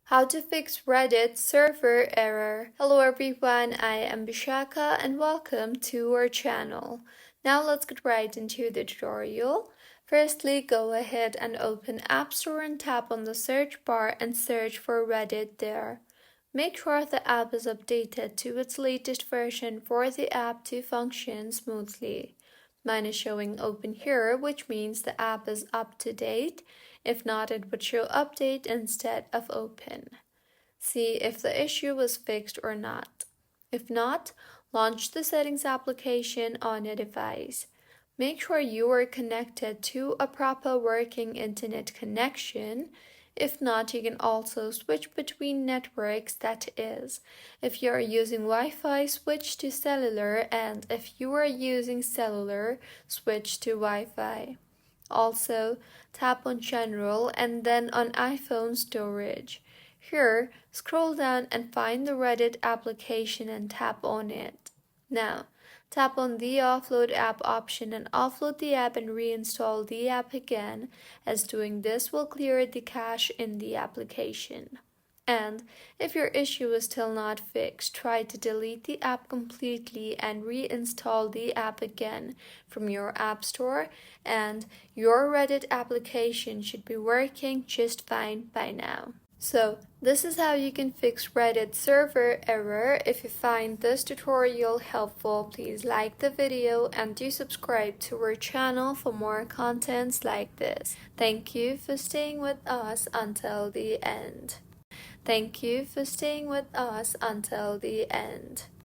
How to fix Reddit server error. Hello everyone, I am Bishaka and welcome to our channel. Now let's get right into the tutorial. Firstly, go ahead and open App Store and tap on the search bar and search for Reddit there. Make sure the app is updated to its latest version for the app to function smoothly. Mine is showing open here, which means the app is up to date. If not, it would show update instead of open. See if the issue was fixed or not. If not, launch the settings application on your device. Make sure you are connected to a proper working internet connection. If not, you can also switch between networks, that is, if you are using Wi-Fi, switch to cellular, and if you are using cellular, switch to Wi-Fi. Also, tap on General and then on iPhone Storage. Here, scroll down and find the Reddit application and tap on it. Now, tap on the Offload App option and offload the app and reinstall the app again, as doing this will clear the cache in the application. And if your issue is still not fixed, try to delete the app completely and reinstall the app again from your App Store, and your Reddit application should be working just fine by now. So, this is how you can fix Reddit server error. If you find this tutorial helpful, please like the video and do subscribe to our channel for more contents like this. Thank you for staying with us until the end. Thank you for staying with us until the end.